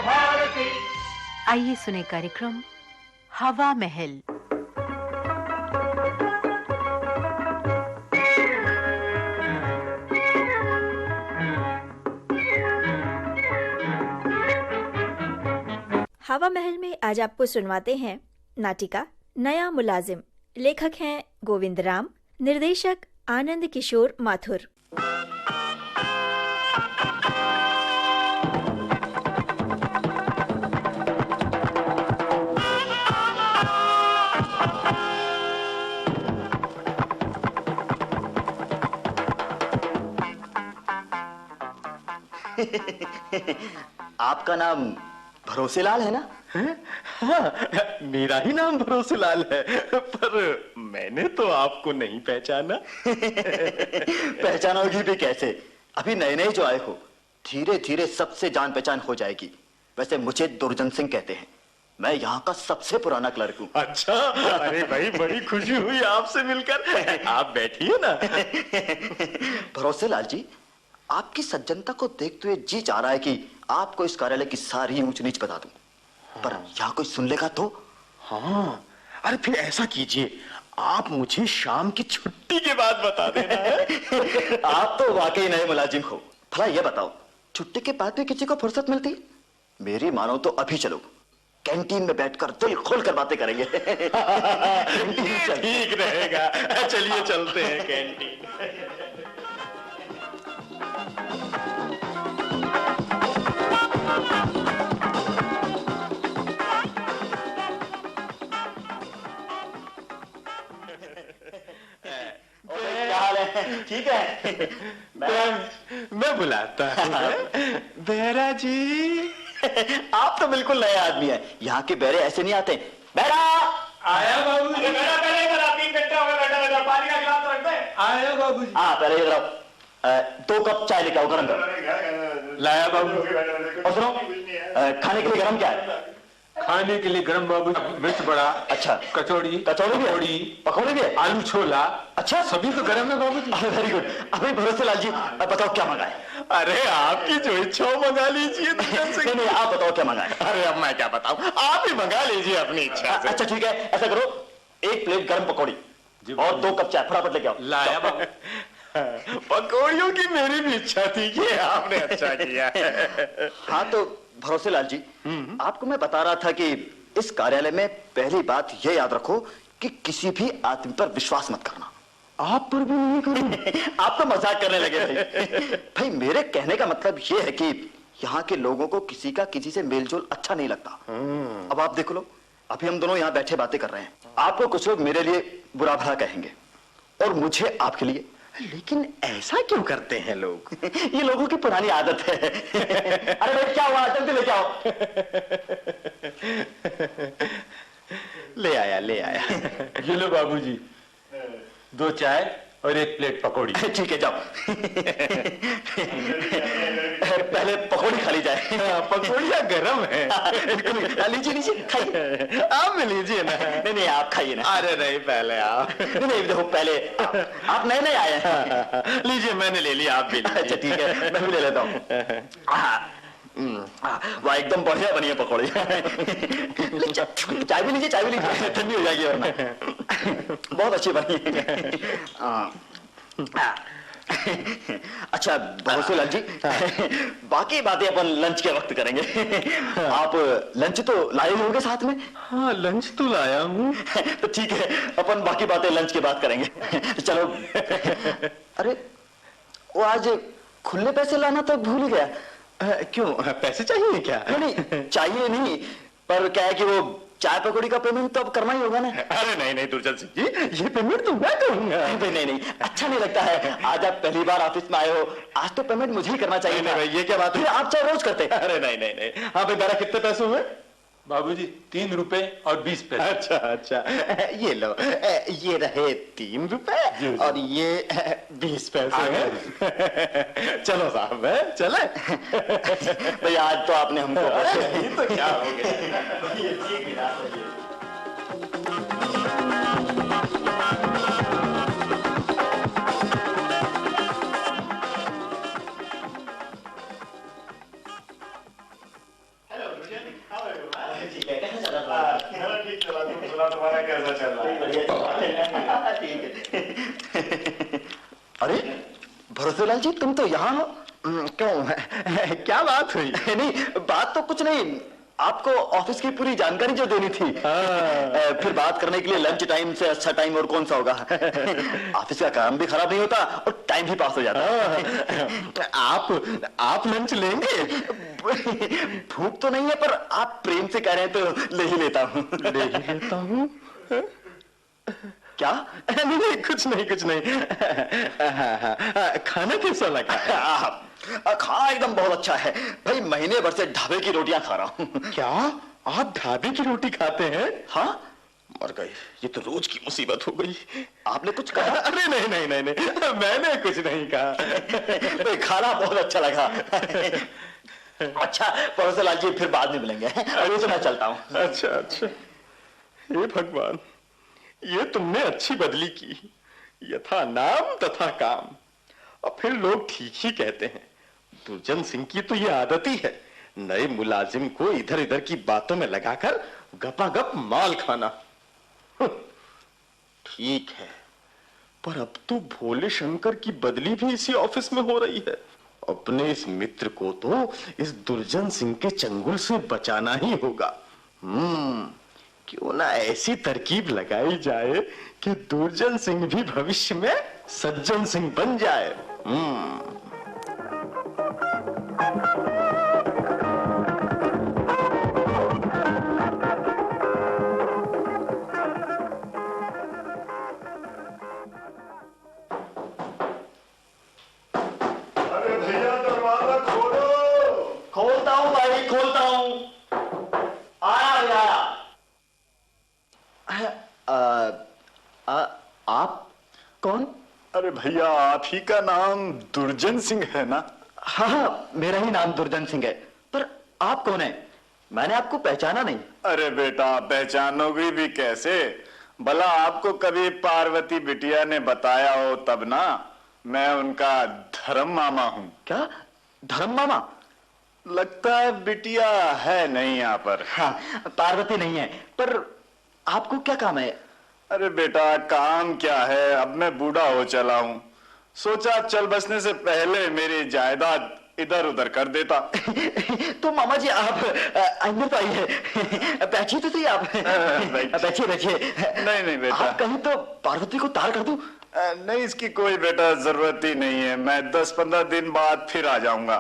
भारती। आइए सुने कार्यक्रम हवा महल। हवा महल में आज आपको सुनवाते हैं नाटिका नया मुलाजिम। लेखक हैं गोविंद राम, निर्देशक आनंद किशोर माथुर। आपका नाम भरोसेलाल है ना? हाँ, मेरा ही नाम भरोसेलाल है, पर मैंने तो आपको नहीं पहचाना। पहचानोगी भी कैसे? अभी नए नए जो आए हो, धीरे धीरे सबसे जान पहचान हो जाएगी। वैसे मुझे दुर्जन सिंह कहते हैं, मैं यहाँ का सबसे पुराना क्लर्क हूँ। अच्छा, अरे भाई बड़ी खुशी हुई आपसे मिलकर। आप बैठिए ना। भरोसेलाल जी, आपकी सज्जनता को देखते हुए जी चाह रहा है कि आपको इस कार्यालय की सारी ऊंच नीच बता दूं, पर यहाँ कोई सुन लेगा तो? हाँ, अरे फिर ऐसा कीजिए, आप मुझे शाम की छुट्टी के बाद बता देना। आप तो वाकई नए मुलाजिम हो। भला ये बताओ, छुट्टी के बाद भी किसी को फुर्सत मिलती? मेरी मानो तो अभी चलो, कैंटीन में बैठकर दिल खोलकर बातें करेंगे। ठीक रहेगा, चलिए चलते हैं कैंटीन। ठीक है, मैं बुलाता हूँ। बेरा जी। आप तो बिल्कुल नए आदमी हैं। यहाँ के बेरे ऐसे नहीं आते। बेरा आया बाबू जी। बेरा पहले इधर आ, 3 घंटे हो गए बैठा बैठा, पानी का गिलास तो रख दे। आया बाबू जी। हाँ, पहले इधर आओ, 2 कप चाय लेके आओ, गरम करो। लाया बाबू। और सुनो, खाने के लिए गरम क्या है? खाने के लिए गरम बाबू, मिर्च बड़ा। अच्छा, कचौड़ी भी है? पकौड़ी भी है? आलू छोला। अच्छा, सभी तो गरम है बाबू जी। Very good. अभी भरोसेलाल जी, बताओ क्या मंगाए? अरे आपकी जो इच्छा हो मंगा लीजिए। नहीं, आप बताओ क्या मंगाए? अरे अब मैं क्या बताऊं, आप ही मंगा लीजिए अपनी इच्छा से। अच्छा ठीक है, ऐसा करो, 1 प्लेट गरम पकौड़ी और 2 कप चाय फटाफट लेके आओ। लाया बाबू। पकौड़ियों की मेरी भी इच्छा थी, ये आपने अच्छा किया। हाँ तो भरोसेलाल जी, आपको मैं बता रहा था कि इस कार्यालय में पहली बात ये याद रखो कि किसी भी आदमी पर विश्वास मत करना। आप पर भी नहीं करूं। आप तो मजाक करने लगे थे। भाई मेरे कहने का मतलब ये है कि यहाँ के लोगों को किसी का किसी से मेलजोल अच्छा नहीं लगता। अब आप देख लो, अभी हम दोनों यहाँ बैठे बातें कर रहे हैं, आपको कुछ लोग मेरे लिए बुरा भला कहेंगे और मुझे आपके लिए। लेकिन ऐसा क्यों करते हैं लोग? ये लोगों की पुरानी आदत है। अरे भाई क्या हुआ, जल्दी लेके आओ। ले आया। ये लो बाबूजी, 2 चाय और 1 प्लेट पकौड़ी। ठीक है, जाओ। पहले पकौड़ी खा ली जाए। पकौड़ियाँ गरम है। लीजिए खाइए। आप भी लीजिए ना। नहीं आप खाइए ना। अरे नहीं, पहले आप। नहीं देखो, पहले आप नए आए हैं। लीजिए, मैंने ले लिया, आप भी लीजिए। अच्छा ठीक है, मैं भी ले लेता हूँ। वाह, एकदम बढ़िया बनी है पकौड़ी। चाय भी लीजिए, ठंडी हो जाएगी वरना। बहुत अच्छी बनी है। अच्छा भरोसेलाल जी, बाकी बातें अपन लंच के वक्त करेंगे। आप लंच तो लाए होंगे साथ में? हाँ, लंच तो लाया हूँ। तो ठीक है, अपन बाकी बातें लंच के बाद करेंगे। चलो। अरे वो आज खुले पैसे लाना तो भूल ही गया। क्यों, पैसे चाहिए क्या? नहीं चाहिए नहीं, पर क्या है कि वो चाय पकौड़ी का पेमेंट तो अब करना ही होगा ना। अरे नहीं दुर्जन सिंह जी, ये पेमेंट तो मैं करूंगा। नहीं, अच्छा नहीं लगता है। आज आप पहली बार ऑफिस में आए हो, आज तो पेमेंट मुझे ही करना चाहिए। नहीं, ये क्या बात है? आप चाहे रोज करते। अरे नहीं। हाँ भाई, मेरा कितने पैसे हुए? बाबूजी 3 रुपए और 20 पैसे। अच्छा, ये लो, ये रहे 3 रुपए और ये 20 पैसे हैं। चलो साहब, चले। भाई आज तो आपने हमको। नहीं तो क्या हो गया। भरोसेलाल जी, तुम तो यहाँ हो? क्यों, क्या बात हुई? नहीं, बात तो कुछ नहीं, आपको ऑफिस की पूरी जानकारी जो देनी थी। फिर बात करने के लिए लंच टाइम से अच्छा टाइम और कौन सा होगा। ऑफिस का काम भी खराब नहीं होता और टाइम भी पास हो जाता। आप लंच लेंगे? भूख तो नहीं है, पर आप प्रेम से कह रहे हैं तो ले ही लेता हूँ। ले ही लेता हूँ? क्या? नहीं, कुछ नहीं। खाना कैसा लगा? खाना एकदम बहुत अच्छा है भाई, महीने भर से ढाबे की रोटियां खा रहा हूँ। क्या आप ढाबे की रोटी खाते हैं? हाँ, मर गए, ये तो रोज की मुसीबत हो गई। आपने कुछ कहा? अरे नहीं, मैंने कुछ नहीं कहा। खाना बहुत अच्छा लगा। अच्छा प्रोफेसर लाल जी, फिर बाद में मिलेंगे, अभी तो मैं चलता हूँ। अच्छा, हे भगवान, ये तुमने अच्छी बदली की, यथा नाम तथा काम। और फिर लोग ठीक ही कहते हैं, दुर्जन सिंह की तो ये आदत ही है, नए मुलाजिम को इधर इधर की बातों में लगाकर गपागप माल खाना। ठीक है, पर अब तो भोले शंकर की बदली भी इसी ऑफिस में हो रही है। अपने इस मित्र को तो इस दुर्जन सिंह के चंगुल से बचाना ही होगा। क्यों ना ऐसी तरकीब लगाई जाए कि दुर्जन सिंह भी भविष्य में सज्जन सिंह बन जाए। अरे भैया दरवाजा खोलो। खोलता हूँ भाई, खोलता हूँ। आया भैया। आप कौन? अरे भैया, आप ही का नाम दुर्जन सिंह है ना? हाँ, मेरा ही नाम दुर्जन सिंह है, पर आप कौन है? मैंने आपको पहचाना नहीं। अरे बेटा, पहचानोगे भी कैसे? भला आपको कभी पार्वती बिटिया ने बताया हो तब ना। मैं उनका धर्म मामा हूँ। क्या? धर्म मामा? लगता है बिटिया है नहीं यहाँ पर। हाँ, पार्वती नहीं है, पर आपको क्या काम है? अरे बेटा, काम क्या है, अब मैं बूढ़ा हो चला हूँ, सोचा चल बसने से पहले मेरी जायदाद इधर उधर कर देता। तो मामा जी आप अंदर तो आइए, बैठिए तो सही आप। बैठिए। नहीं बेटा, आप कहीं तो पार्वती को तार कर दूं? नहीं, इसकी कोई बेटा जरूरत ही नहीं है। मैं 10-15 दिन बाद फिर आ जाऊंगा।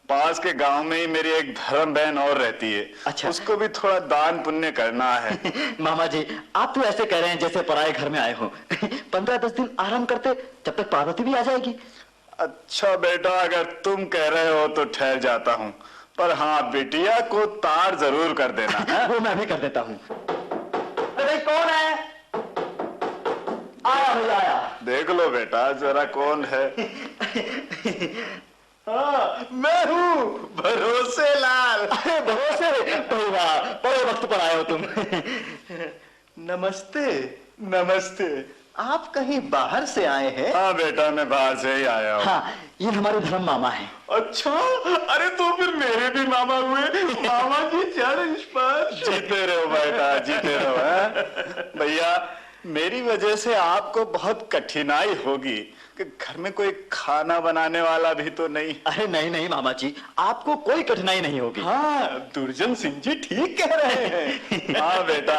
पास के गांव में ही मेरी एक धर्म बहन और रहती है। अच्छा। उसको भी थोड़ा दान पुण्य करना है। मामा जी, आप तो ऐसे कह रहे हैं जैसे पराए घर में आए हो। 15-10 दिन आराम करते, जब तक पार्वती भी आ जाएगी। अच्छा बेटा, अगर तुम कह रहे हो तो ठहर जाता हूँ, पर हाँ, बिटिया को तार जरूर कर देना। वो मैं भी कर देता हूँ। अरे कौन है? आया भैया, आया। देख लो बेटा जरा कौन है। हाँ, मैं हूँ भरोसे लाल। अरे भरोसे, बड़े वक्त पर आए हो तुम। नमस्ते। आप कहीं बाहर से आए हैं? हाँ बेटा, मैं बाहर से ही आया हूँ। हाँ, ये हमारे धर्म मामा हैं। अच्छा, अरे तो फिर मेरे भी मामा हुए। मामा की चरण स्पर्श। जीते रहो बेटा, जीते रहो। हैं? भैया, मेरी वजह से आपको बहुत कठिनाई होगी कि घर में कोई खाना बनाने वाला भी तो नहीं। अरे नहीं मामा जी, आपको कोई कठिनाई नहीं होगी। हाँ, दुर्जन सिंह जी ठीक कह रहे हैं। हाँ बेटा,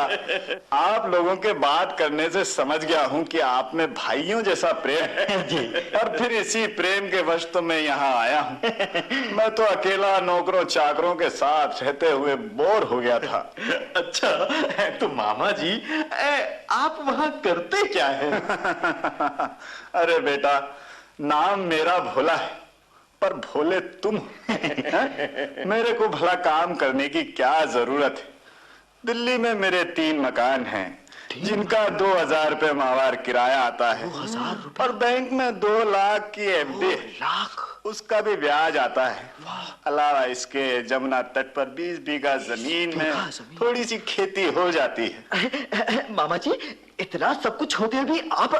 आप लोगों के बात करने से समझ गया हूँ कि आप में भाइयों जैसा प्रेम है जी। और फिर इसी प्रेम के वश तो मैं यहाँ आया हूँ। मैं तो अकेला नौकरों चाकरों के साथ रहते हुए बोर हो गया था। अच्छा, तो मामा जी आप वहाँ करते क्या है? अरे बेटा, नाम मेरा भोला है, पर भोले तुम हैं? मेरे को भला काम करने की क्या जरूरत है? दिल्ली में मेरे 3 मकान हैं, जिनका 2000 रुपये माहवार किराया आता है। 2000 रुपये? और बैंक में 2 लाख की एफडी, लाख? उसका भी ब्याज आता है। अलावा इसके जमुना तट पर 20 बीघा जमीन में थोड़ी सी खेती हो जाती है। मामा जी, इतना सब कुछ होते हुए भी आप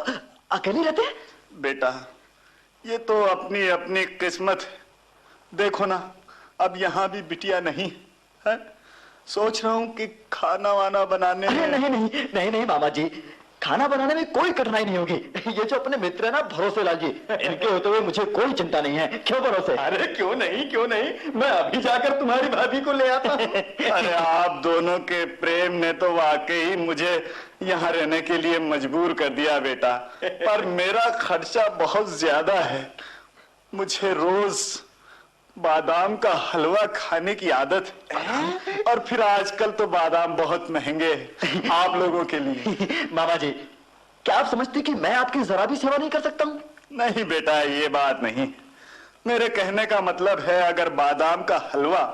अकेले रहते हैं? बेटा, ये तो अपनी अपनी किस्मत है। देखो ना, अब यहाँ भी बिटिया नहीं है। सोच रहा हूँ कि खाना वाना बनाने में। नहीं मामा जी, खाना बनाने में कोई कठिनाई नहीं होगी। ये जो अपने मित्र है ना भरोसेलाल जी, इनके होते हुए मुझे कोई चिंता नहीं है। क्यों भरोसे? अरे क्यों नहीं, मैं अभी जाकर तुम्हारी भाभी को ले आता हूँ। अरे आप दोनों के प्रेम ने तो वाकई मुझे यहाँ रहने के लिए मजबूर कर दिया बेटा, पर मेरा खर्चा बहुत ज्यादा है। मुझे रोज बादाम का हलवा खाने की आदत है, और फिर आजकल तो बादाम बहुत महंगे हैं आप लोगों के लिए। मामा जी, क्या आप समझते कि मैं आपकी जरा भी सेवा नहीं कर सकता हूँ? नहीं बेटा, ये बात नहीं। मेरे कहने का मतलब है, अगर बादाम का हलवा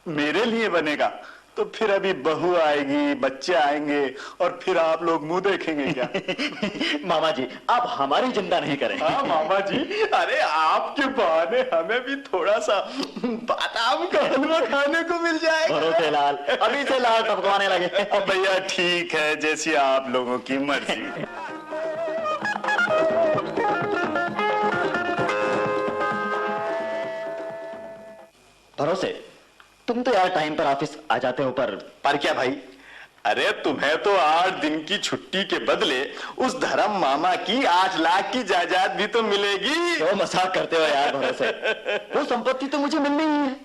मेरे लिए बनेगा तो फिर अभी बहू आएगी, बच्चे आएंगे, और फिर आप लोग मुंह देखेंगे क्या? मामा जी, आप हमारी चिंता नहीं करें। हाँ मामा जी, अरे आपके बहाने हमें भी थोड़ा सा बादाम का हलवा खाने को मिल जाएगा। भरोसेलाल अभी से लाल टपकवाने लगे। अब भैया ठीक है, जैसी आप लोगों की मर्जी। भरोसे, तुम तो यार टाइम पर ऑफिस आ जाते हो, पर क्या भाई? अरे तुम्हें तो 8 दिन की छुट्टी के बदले उस धर्म मामा की 8 लाख की जायदाद भी तो मिलेगी। क्यों मजाक करते हो यार भरोसे? वो संपत्ति तो मुझे मिलनी ही है,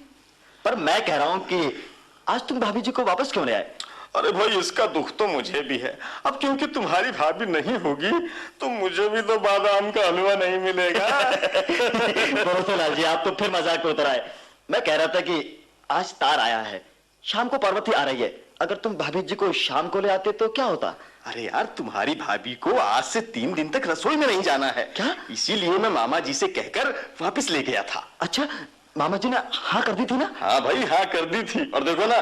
पर मैं कह रहा हूं कि आज तुम भाभी जी को वापस क्यों ले आए? अरे भाई, इसका दुख तो मुझे भी है। अब क्योंकि तुम्हारी भाभी नहीं होगी तो मुझे भी तो बादाम का हलवा नहीं मिलेगा। भरोसेलाल जी, आप तो फिर मजाक पे उतर आए। मैं कह रहा था कि आज तार आया है, शाम को पार्वती आ रही है। अगर तुम भाभी जी को शाम को ले आते तो क्या होता? अरे यार, तुम्हारी भाभी को आज से 3 दिन तक रसोई में नहीं जाना है। क्या? इसीलिए मैं मामा जी से कहकर वापस ले गया था। अच्छा, मामा जी ने हाँ कर दी थी ना? हाँ भाई, हाँ कर दी थी। और देखो ना,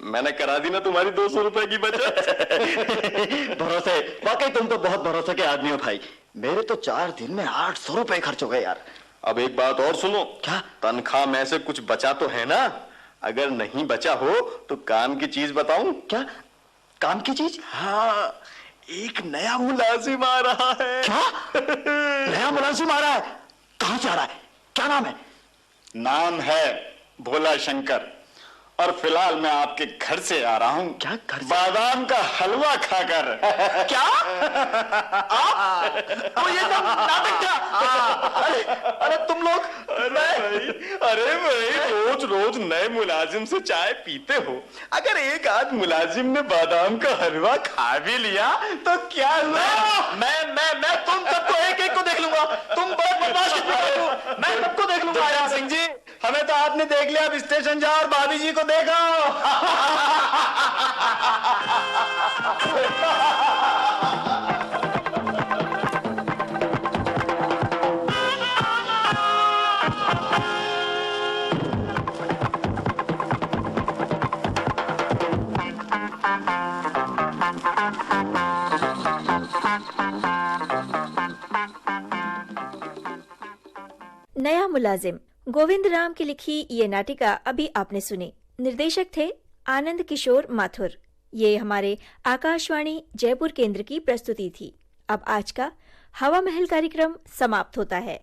मैंने करा दी ना तुम्हारी 200 रुपए की बचत। भरोसे, वाकई तुम तो बहुत भरोसे के आदमी हो भाई। मेरे तो 4 दिन में 800 रुपए खर्च हो गए यार। अब एक बात और सुनो। क्या? तनख्वाह में से कुछ बचा तो है ना? अगर नहीं बचा हो तो काम की चीज बताऊं? क्या काम की चीज? हाँ, एक नया मुलाजिम आ रहा है। क्या? नया मुलाजिम आ रहा है? कहां से आ रहा है? क्या नाम है? नाम है भोला शंकर, और फिलहाल मैं आपके घर से आ रहा हूँ। क्या घर से? बादाम का हलवा खाकर। क्या? तो ये सब नाटक था? अरे तुम लोग, अरे भाई, रोज रोज नए मुलाजिम से चाय पीते हो। अगर एक आध मुलाजिम ने बादाम का हलवा खा भी लिया तो क्या हुआ? मैं तुम सबको एक एक को देख लूंगा। तुम बहुत बदमाश किस्म हो, मैं सबको देख लूंगा। दुर्जन सिंह जी, हमें तो आपने देख लिया, अब स्टेशन जाओ और भाभी जी को देखो। नया मुलाजिम गोविंद राम की लिखी ये नाटिका अभी आपने सुनी। निर्देशक थे आनंद किशोर माथुर। ये हमारे आकाशवाणी जयपुर केंद्र की प्रस्तुति थी। अब आज का हवा महल कार्यक्रम समाप्त होता है।